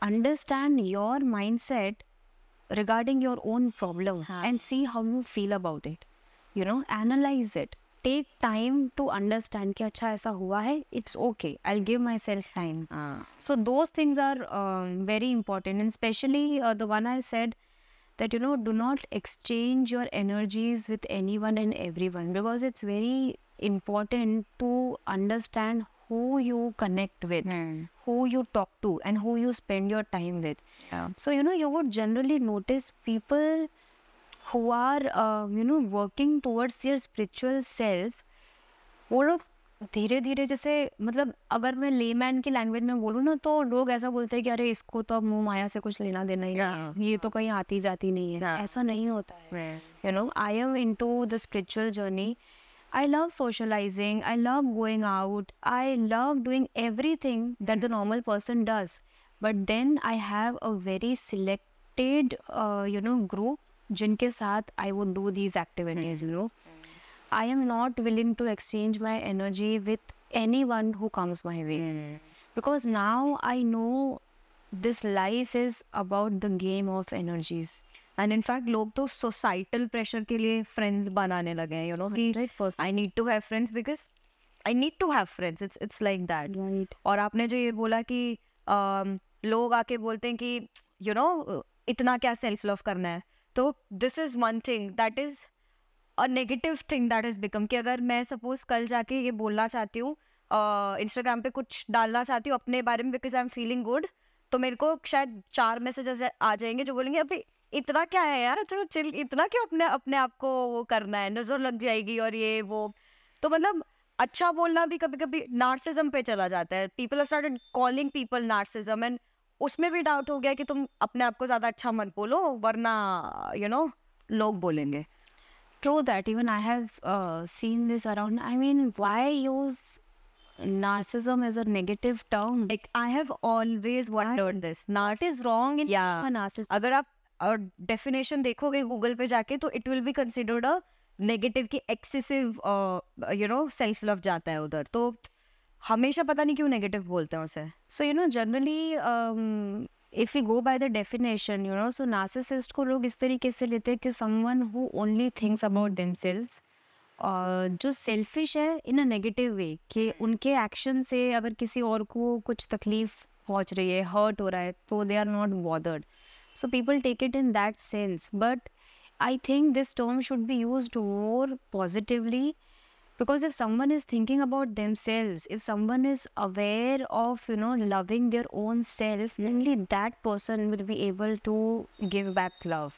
Understand your mindset regarding your own problem and see how you feel about it, you know. Analyze it, take time to understand कि अच्छा ऐसा हुआ है, it's okay, I'll give myself time. So those things are very important, and especially the one I said that, you know, do not exchange your energies with anyone and everyone, because it's very important to understand who you connect with, who you talk to, and who you spend your time with. So, you know, you would generally notice people who are, you know, working towards their spiritual self. वो लोग धीरे धीरे, जैसे मतलब अगर मैं layman की language में बोलूँ ना, तो लोग ऐसा बोलते हैं कि अरे इसको तो अब मुँह माया से कुछ लेना देना ही नहीं, ये तो कहीं आती जाती नहीं है. ऐसा नहीं होता है. You know, I am into the spiritual journey. I love socializing, I love going out, I love doing everything that the normal person does. But then I have a very selected, you know, group जिनके साथ I would do these activities, you know. I am not willing to exchange my energy with anyone who comes my way. Because now I know this life is about the game of energies. And in fact लोग तो societal pressure के लिए friends बनाने लगे हैं, you know, कि I need to have friends because I need to have friends. It's like that. और आपने जो ये बोला कि लोग आके बोलते हैं कि यू नो इतना क्या सेल्फ लव करना है, तो this is one thing that is a negative thing that is become, कि अगर मैं सपोज कल जाके ये बोलना चाहती हूँ, इंस्टाग्राम पे कुछ डालना चाहती हूँ अपने बारे में because I am feeling good, तो मेरे को शायद 4 मैसेजेस आ जाएंगे जो बोलेंगे अभी इतना क्या है यार, चलो चिल, इतना क्यों अपने आप को वो करना है, नजर लग जाएगी और ये वो. तो मतलब अच्छा बोलना भी कभी कभी नार्सिज्म पे चला जाता है. People are started calling people narcissism, and उसमें भी डाउट हो गया कि तुम अपने आप को ज्यादा अच्छा मत बोलो वरना यू नो लोग बोलेंगे. True that. Even I have seen this around. I mean, why use narcissism as a negative term? Like I have always wondered this. What is wrong in a narcissist? अगर आप definition देखोगे Google पे जाके तो it will be considered a negative की excessive you know self love जाता है उधर. तो हमेशा पता नहीं क्यों नेगेटिव बोलते हैं उसे. सो you no generally if we go by the definition, you know, so narcissist को लोग इस तरीके से लेते हैं कि someone who only thinks about themselves, जो selfish है in a negative way, कि उनके action से अगर किसी और को कुछ तकलीफ पहुंच रही है, hurt हो रहा है, तो they are not bothered. So people take it in that sense, but I think this term should be used more positively. Because if someone is thinking about themselves, if someone is aware of, you know, loving their own self, only that person will be able to give back love.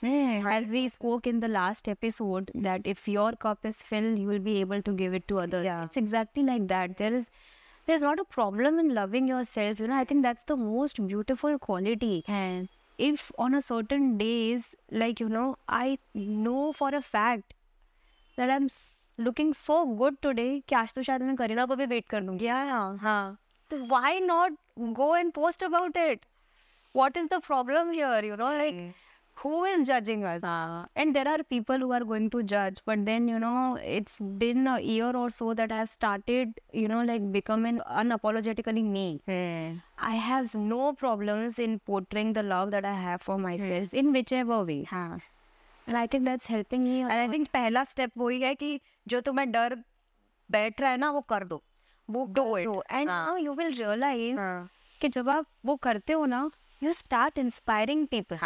As we spoke in the last episode, that if your cup is filled, you will be able to give it to others. It's exactly like that. There's not a problem in loving yourself. You know, I think that's the most beautiful quality. If on a certain days, like, you know, I know for a fact that I'm looking so good today कि आज तो शायद मैं करीना को भी wait कर दूंगी. हाँ. तो why not go and post about it? What is the problem here? You know, like who is judging us? And there are people who are going to judge, but then, you know, it's been a year or so that I have started, you know, like becoming unapologetically me. I have no problems in portraying the love that I have for myself in whichever way. And I think that's helping me. And I think पहला step वही है कि जो तुम्हें डर बैठ रहा है ना वो कर दो. Do it. And now you will realize कि जब आप वो करते हो ना, you start inspiring people.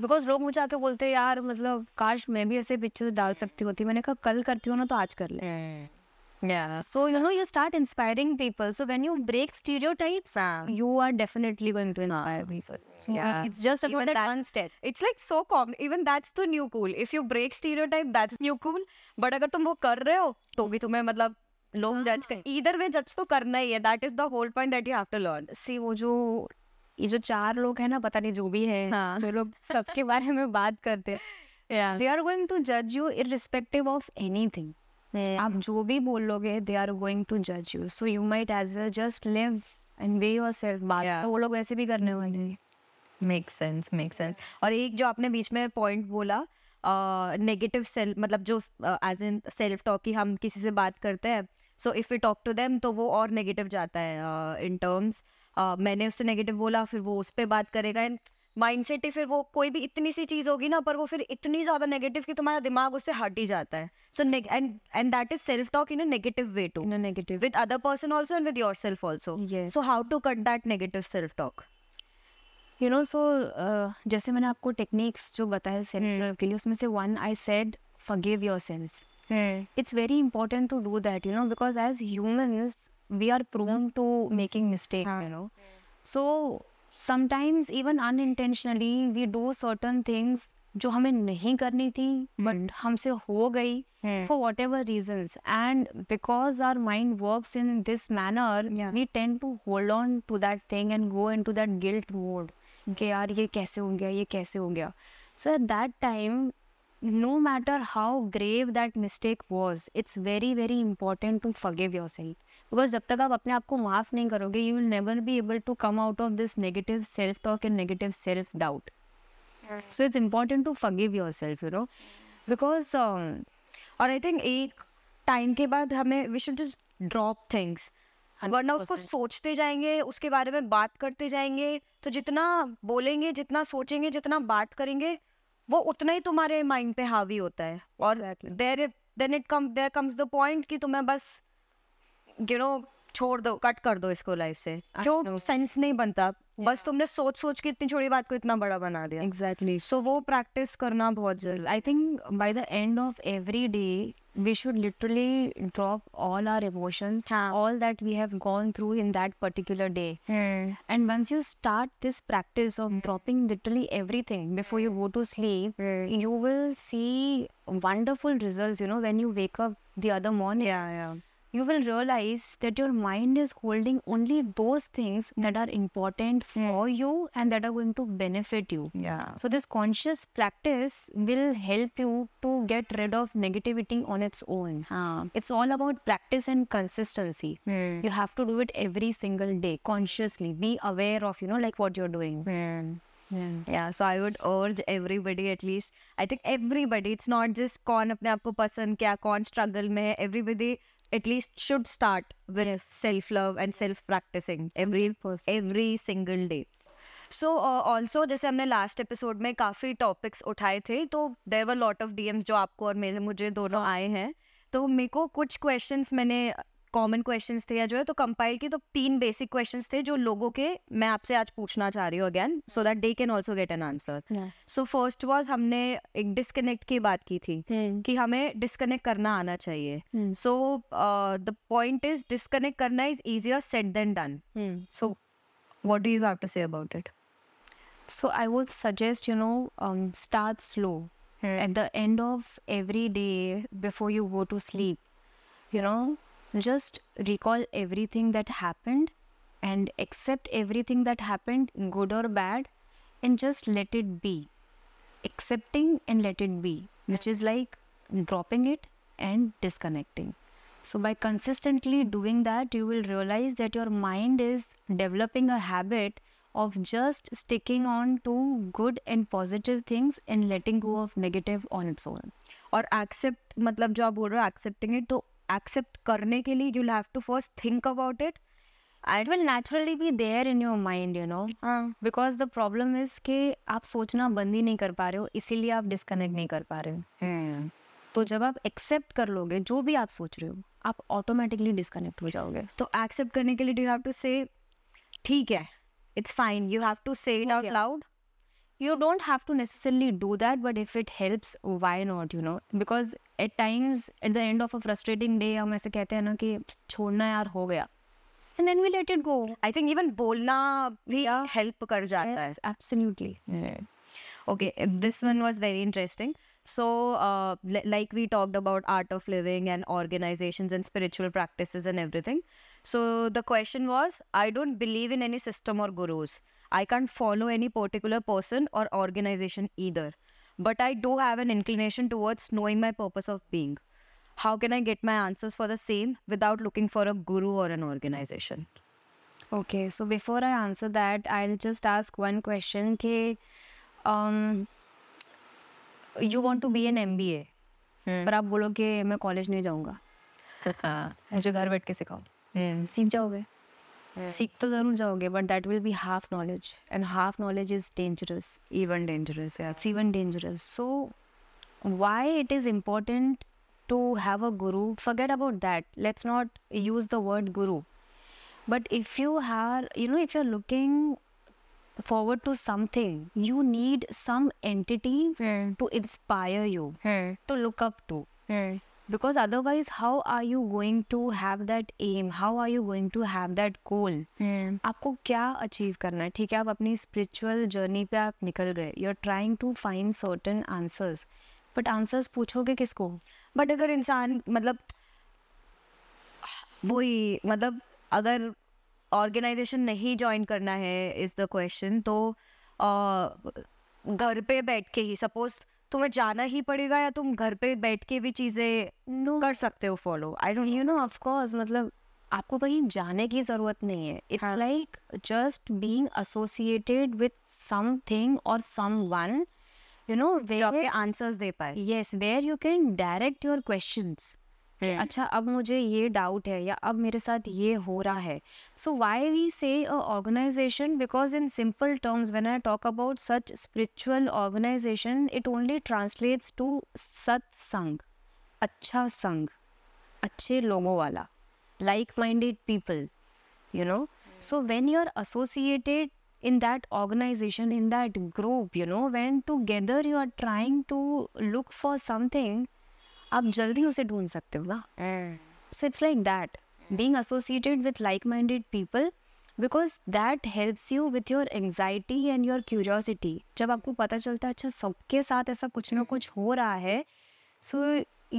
Because लोग मुझे आके बोलते हैं यार मतलब काश मैं भी ऐसे पिक्चर्स डाल सकती होती. मैंने कहा कल करती हूँ ना तो आज कर ले. So you know, you start inspiring people. So when you break stereotypes, you are definitely going to inspire people. So it's just about that one step. It's like so common. Even that's the new cool. If you break stereotype, that's new cool. But अगर तुम वो कर रहे हो तो भी तुम्हें मतलब लोग जज कर. Either way जज तो करना ही है. That is the whole point that you have to learn. See वो जो ये जो 4 लोग हैं ना, पता नहीं जो भी है, जो लोग सबके बारे में बात करते हैं, they are going to judge you irrespective of anything. आप जो भी बोल लोगे, they are going to judge you. So you might as well just live and be yourself. बात तो वो लोग वैसे भी करने वाले हैं. Makes sense. और एक जो आपने बीच में पॉइंट बोला, नेगेटिव सेल्फ, मतलब जो एज इन सेल्फ टॉक की हम किसी से बात करते हैं, so if we talk to them तो वो और नेगेटिव जाता है इन टर्म्स. मैंने उससे नेगेटिव बोला, फिर वो उस पर बात करेगा. एंड माइंडसेट ही फिर वो कोई भी इतनी सी चीज होगी ना, पर वो फिर इतनी ज्यादा नेगेटिव कि तुम्हारा दिमाग उससे हट ही जाता है. So and that is self talk in a negative way too, In a negative. With other person also and with yourself also. Yes. So how to cut that negative self talk? You know, so जैसे मैंने आपको techniques जो बताया self love के लिए, उसमें से one I said forgive yourself. It's very important to do that, you know, because as humans we are prone to making mistakes, you know. So sometimes even unintentionally we do certain things जो हमें नहीं करनी थी but हमसे हो गई for whatever reasons, and because our mind works in this manner, we tend to hold on to that thing and go into that guilt mode कि यार ये कैसे हो गया. So at that time, no matter how grave that mistake was, it's very very important to forgive yourself, because जब तक आप अपने आप को माफ नहीं करोगे, you will never be able to come out of this negative self talk and negative self doubt. So it's important to forgive yourself, you know, because और आई थिंक एक टाइम के बाद हमें we should just drop things, वरना उसको सोचते जाएंगे, उसके बारे में बात करते जाएंगे, तो जितना बोलेंगे, जितना सोचेंगे, जितना बात करेंगे, वो उतना ही तुम्हारे माइंड पे हावी होता है. और देयर कम्स द पॉइंट कि तुम्हें बस यू नो छोड़ दो, कट कर दो इसको लाइफ से, जो सेंस नहीं बनता. बस तुमने सोच के इतनी छोटी बात को इतना बड़ा बना दिया. Exactly. सो वो प्रैक्टिस करना बहुत जरूरी. I think by the end of every day we should literally drop all our emotions, all that we have gone through in that particular day. And once you start this practice of dropping literally everything before you go to sleep, you will see wonderful results, you know, when you wake up the other morning. You will realize that your mind is holding only those things that are important for you and that are going to benefit you. So this conscious practice will help you to get rid of negativity on its own. It's all about practice and consistency. You have to do it every single day consciously. Be aware of, you know, like what you're doing. So I would urge everybody, at least I think everybody, it's not just कौन अपने आप को पसंद क्या, कौन struggle में है, everybody at least should start with self-love and self-practicing every single day. So also जैसे हमने last episode में काफ़ी topics उठाए थे, तो there were lot of DMs जो आपको और मुझे दोनों आए हैं. तो मेरे को कुछ questions मैंने कॉमन क्वेश्चंस थे या जो है तो कंपाइल की, तो 3 बेसिक क्वेश्चंस थे जो लोगों के मैं आपसे आज पूछना चाह रही हूँ again, so that they can also get an answer. So first was हमने एक डिस्कनेक्ट की बात की थी कि हमें डिस्कनेक्ट करना आना चाहिए. So the point is disconnect करना is easier said than done. So what do you have to say about it? So I would suggest, you know, start slow. At the end of every day before you go to sleep, you know, just recall everything that happened and accept everything that happened, good or bad, and just let it be. Accepting and let it be, which is like dropping it and disconnecting. So by consistently doing that, you will realize that your mind is developing a habit of just sticking on to good and positive things and letting go of negative on its own. और accept मतलब जो आप बोल रहे हो accepting it, तो accept करने के लिए you'll have to first think about it. It will naturally be there in your mind, you know. Because the problem is कि आप सोचना बंद ही नहीं कर पा रहे हो, इसीलिए आप डिस्कनेक्ट नहीं कर पा रहे हो. तो जब आप एक्सेप्ट कर लोगे जो भी आप सोच रहे हो, आप ऑटोमेटिकली डिस्कनेक्ट हो जाओगे. तो एक्सेप्ट करने के लिए do you have to say ठीक है, it's fine, you have to say it out loud. You don't have to necessarily do that, but if it helps, why not, you know? Because at times, at the end of a frustrating day, हम ऐसे कहते हैं ना कि छोड़ना यार हो गया, and then we let it go. I think even बोलना भी help कर जाता है. Yes, absolutely. Okay, this one was very interesting. So, like we talked about art of living and organizations and spiritual practices and everything. So the question was, I don't believe in any system or gurus. I can't follow any particular person or organization either. But I do have an inclination towards knowing my purpose of being. How can I get my answers for the same without looking for a guru or an organization? Okay, so before I answer that, I'll just ask one question. कि you want to be an MBA, पर आप बोलो कि मैं college नहीं जाऊँगा, मुझे घर बैठ के सिखाओ. सीख जाओगे, सीख तो जरूर जाओगे, but that will be half knowledge, and half knowledge is dangerous. Even dangerous, yeah. It's even dangerous. So why it is important to have a guru? Forget about that. Let's not use the word guru. But if you are, you know, if you're looking forward to something, you need some entity to inspire you, to look up to. Because otherwise, how are you going to have that aim? How are you going to have that goal? आपको क्या achieve करना है? ठीक है, आप अपनी spiritual journey पे आप निकल गए. You're trying to find certain answers. But answers पूछोगे किसको? But अगर इंसान मतलब वही मतलब अगर ऑर्गेनाइजेशन नहीं ज्वाइन करना है इज द क्वेश्चन, तो घर पे बैठ के ही सपोज तुम्हें जाना ही पड़ेगा या तुम घर पे बैठ के भी चीजें कर सकते हो follow? I don't you know, of course, मतलब आपको कहीं जाने की जरूरत नहीं है. It's like just being associated with something और समवन, यू नो, वेयर आपके आंसर्स दे पाए. Yes, where you can direct your questions. अच्छा, अब मुझे ये डाउट है या अब मेरे साथ ये हो रहा है. So why we say a organization? Because in simple terms when I talk about such spiritual organization, it only translates to satsang, अच्छा संग, अच्छे लोगों वाला, like minded people, you know. So when you're associated in that organization, in that group, you know, when together you are trying to look for something, आप जल्दी उसे ढूंढ सकते हो ना. So it's like that, being associated with like-minded people, because that helps you with your anxiety and your curiosity. जब आपको पता चलता है अच्छा सबके साथ ऐसा कुछ ना कुछ हो रहा है, so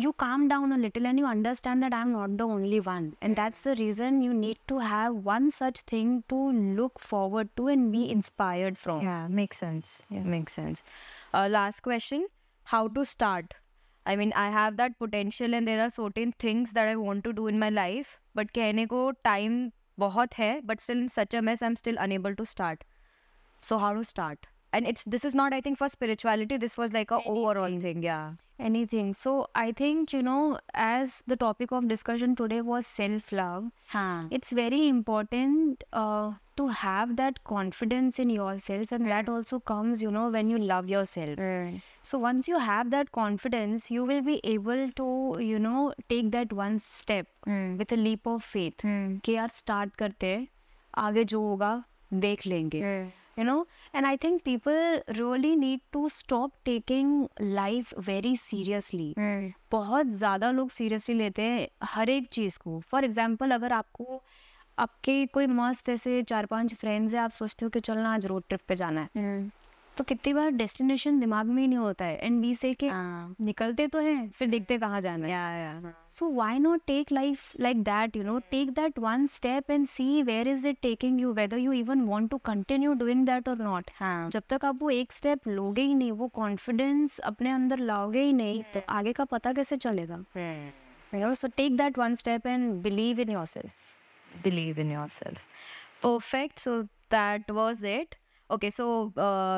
you calm down a little and you understand that I'm not the only one, and that's the reason you need to have one such thing to look forward to and be inspired from. Yeah, makes sense. Yeah, makes sense. Last question, how to start? I mean, I have that potential and there are certain things that I want to do in my life, but कहने को time बहुत है, but still in such a mess I'm still unable to start. So how to start? And this is not, I think, for spirituality, this was like a overall thing. Yeah, anything. So I think, you know, as the topic of discussion today was self-love, it's very important to have that confidence in yourself, and that also comes, you know, when you love yourself. So once you have that confidence, you will be able to, you know, take that one step with a leap of faith कि यार start करते हैं, आगे जो होगा देख लेंगे. You know, and I think people really need to stop taking life very seriously. बहुत ज़्यादा लोग seriously लेते हैं हर एक चीज़ को. For example, अगर आपको आपके कोई मस्त ऐसे 4-5 फ्रेंड्स हैं, आप सोचते हो कि चलना आज रोड ट्रिप पे जाना है, तो कितनी बार डेस्टिनेशन दिमाग में ही नहीं होता है, एंड वी से कि निकलते तो हैं फिर देखते कहाँ जाना है. So why not take life like that, you know, take that one step and see where is it taking you, whether you even want to continue doing that और नॉट. जब तक आप वो एक स्टेप लोगे ही नहीं, वो कॉन्फिडेंस अपने अंदर लाओगे ही नहीं, तो आगे का पता कैसे चलेगा? You know, so take that one step and believe in yourself. Believe in yourself. Perfect. So that was it. Okay, so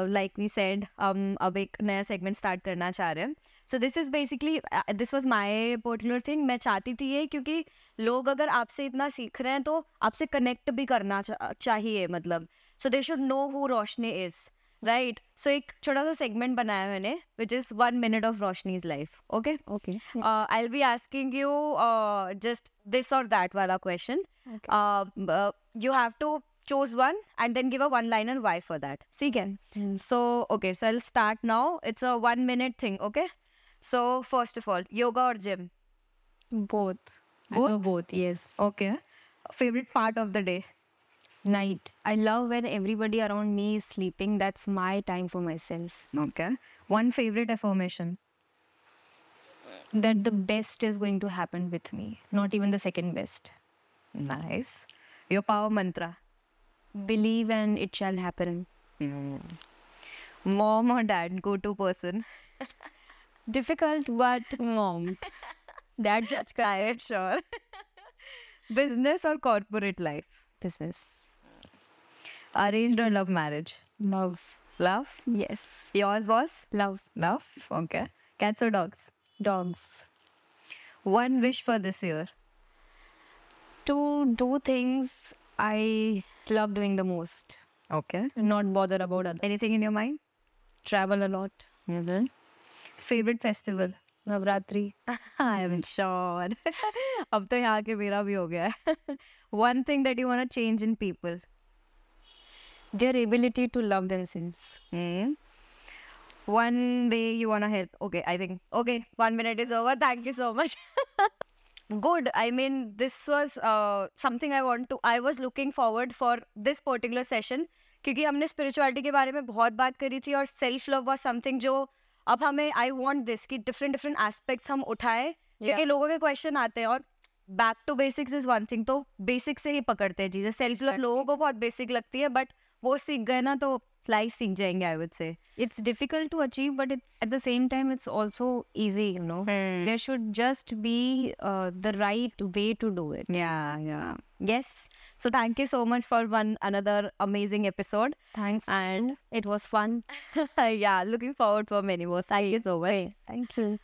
like we said, अब एक नया segment start करना चाह रहे हैं. So this is basically, this was my particular thing. मैं चाहती थी ये, क्योंकि लोग अगर आपसे इतना सीख रहे हैं तो आपसे connect भी करना चाहिए, मतलब. So they should know who Roshni is, right? So एक छोटा सा segment बनाया मैंने, which is 1 minute of Roshni's life. Okay? Okay. I'll be asking you just this or that wala question. Okay. You have to choose one and then give a one-liner why for that. See again. So, okay, so I'll start now. It's a 1 minute thing, okay? So, first of all, yoga or gym? Both. I Both? love both, yes. Okay. Favorite part of the day? Night. I love when everybody around me is sleeping. That's my time for myself. Okay. One favorite affirmation? That the best is going to happen with me. Not even the second best. Nice. Your power mantra? Believe and it shall happen. Mom or dad? Go-to person? Difficult, but mom. Dad judge ka hai, sure. Business or corporate life? Business. Arranged or love marriage? Love. Love? Yes. Yours was? Love. Love? Okay. Cats or dogs? Dogs. One wish for this year? To do things I love doing the most. Okay. Not bother about others. Anything in your mind? Travel a lot. Favorite festival? Navratri. I am sure. अब तो यहाँ के मेरा भी हो गया है. One thing that you want to change in people? Their ability to love themselves. One way you want to help. Okay, I think. Okay, 1 minute is over. Thank you so much. Good. I mean, this was something I was looking forward for this particular session. क्योंकि हमने spirituality के बारे में बहुत बात करी थी और self love was something जो अब हमें I want this कि different aspects हम उठाएं, क्योंकि लोगों के question आते हैं और back to basics is one thing, तो basic से ही पकड़ते हैं चीजें. self love लोगों को बहुत basic लगती है, but वो सीख गए ना तो life सीख जाएंगे, I would say. It's difficult to achieve, but at the same time, it's also easy, you know. There should just be the right way to do it. Yeah. Yes. So thank you so much for another amazing episode. Thanks. And it was fun. yeah, looking forward for many more. Thank you so much. Thank you.